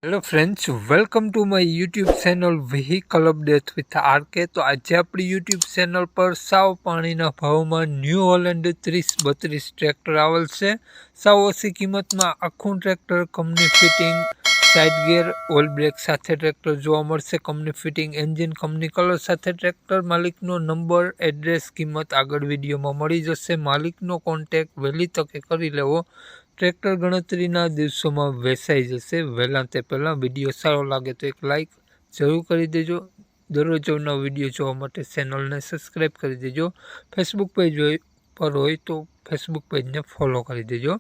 Hello friends, welcome to my YouTube channel vehicle update with RK. તો આજે આપણી YouTube channel પર સાવ પાણીના ભાવમાં ન્યૂ હોલેન્ડ 3032 ટ્રેક્ટર આવેલ છે। સાવ ઓછી કિંમતમાં આખું tractor company fitting, side gear, oil break સાથે ટ્રેક્ટર જોવા મળશે। Company fitting engine, company colour સાથે ટ્રેક્ટર। માલિકનો નંબર, એડ્રેસ, કિંમત આગળ વિડીયોમાં મળી જશે। માલિકનો કોન્ટેક વહેલી તકે કરી લેવો। ટ્રેક્ટર ગણતરીના દિવસોમાં વેચાઈ જશે। વહેલા તે પહેલાં વિડીયો સારો લાગે તો એક લાઇક જરૂર કરી દેજો। દરરોજ નવો વિડીયો જોવા માટે ચેનલને સબસ્ક્રાઈબ કરી દેજો। ફેસબુક પેજ પર હોય તો ફેસબુક પેજને ફોલો કરી દેજો।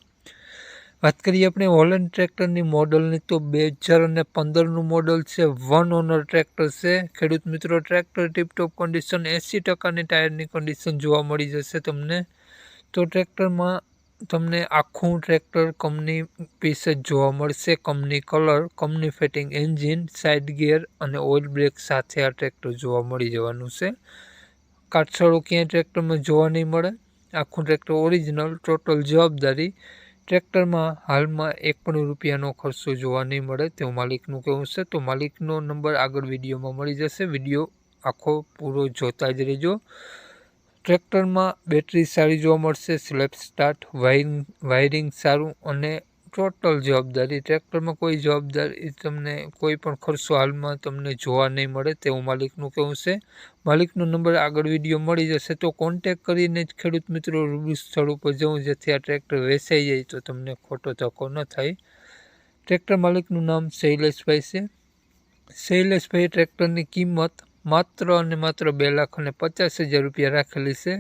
વાત કરીએ આપણે હોલેન્ડ ટ્રેક્ટરની મોડલની, તો 2015નું મોડલ છે। 1 ઓનર ટ્રેક્ટર છે। ખેડૂત મિત્રો, ટ્રેક્ટર ટીપટોપ કન્ડિશન, 80%ની ટાયરની કન્ડિશન જોવા મળી જશે તમને। તો ટ્રેક્ટરમાં તમને આખું ટ્રેક્ટર કંપની પીસ જ જોવા મળશે। Company colour, company fitting engine, side gear અને ઓઇલ બ્રેક સાથે આ ટ્રેક્ટર જોવા મળી જવાનું છે। કાટછડો ક્યાંય ટ્રેક્ટરમાં જોવા નહીં મળે। આખું ટ્રેક્ટર ઓરિજિનલ, ટોટલ જવાબદારી। ટ્રેક્ટરમાં હાલમાં એક પણ રૂપિયાનો ખર્ચો જોવા નહીં મળે તેવું માલિકનું કહેવું છે। તો માલિકનો નંબર આગળ વિડીયોમાં મળી જશે। વિડીયો આખો પૂરો જોતા જ રહેજો। ટ્રેક્ટરમાં બેટરી સારી જોવા મળશે, સ્લેપ સ્ટાર્ટ, વાયરિંગ સારું અને ટોટલ જવાબદારી। ટ્રેક્ટરમાં કોઈ જવાબદારી તમને કોઈ પણ ખર્ચો હાલમાં તમને જોવા નહીં મળે તેવું માલિકનું કહેવું છે। માલિકનો નંબર આગળ વિડીયો મળી જશે। તો કોન્ટેક કરીને જ ખેડૂત મિત્રો રૂબરૂ સ્થળ ઉપર જવું, જેથી આ ટ્રેક્ટર વેચાઈ જાય તો તમને ખોટો ધક્કો ન થાય। ટ્રેક્ટર માલિકનું નામ શૈલેષભાઈ છે। શૈલેષભાઈ ટ્રેક્ટરની કિંમત માત્ર અને માત્ર 2,50,000 રૂપિયા રાખેલી છે।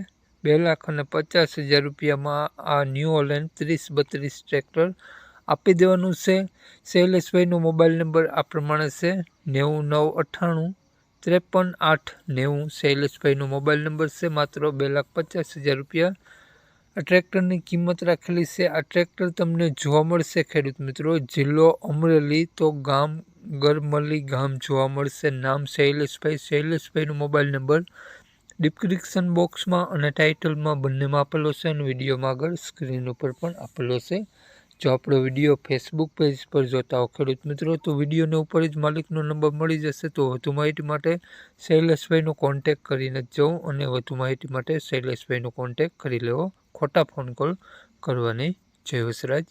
2,50,000 રૂપિયામાં આ ન્યૂ હોલેન્ડ 3032 ટ્રેક્ટર આપી દેવાનું છે। શૈલેષભાઈનો મોબાઈલ નંબર આ પ્રમાણે છે: 9998 53 890। શૈલેષભાઈનો મોબાઈલ નંબર છે। માત્ર 2,50,000 રૂપિયા આ ટ્રેક્ટરની કિંમત રાખેલી છે। આ ટ્રેક્ટર તમને જોવા મળશે ખેડૂત મિત્રો, જિલ્લો અમરેલી, તો ગામ ગરમલી ગામ જોવા મળશે। નામ શૈલેષભાઈ। શૈલેષભાઈનો મોબાઈલ નંબર ડિસ્ક્રિપ્શન બોક્સમાં અને ટાઇટલમાં બંનેમાં આપેલો છે અને વિડીયોમાં આગળ સ્ક્રીન ઉપર પણ આપેલો છે। જો આપણો વિડીયો ફેસબુક પેજ પર જોતા હો ખેડૂત મિત્રો, તો વિડીયોને ઉપર જ માલિકનો નંબર મળી જશે। તો વધુ માહિતી માટે શૈલેષભાઈનો કોન્ટેક કરીને જ જવું અને વધુ માહિતી માટે શૈલેષભાઈનો કોન્ટેક કરી લેવો। ખોટા ફોન કોલ કરવા નહીં। જય વસરાજ।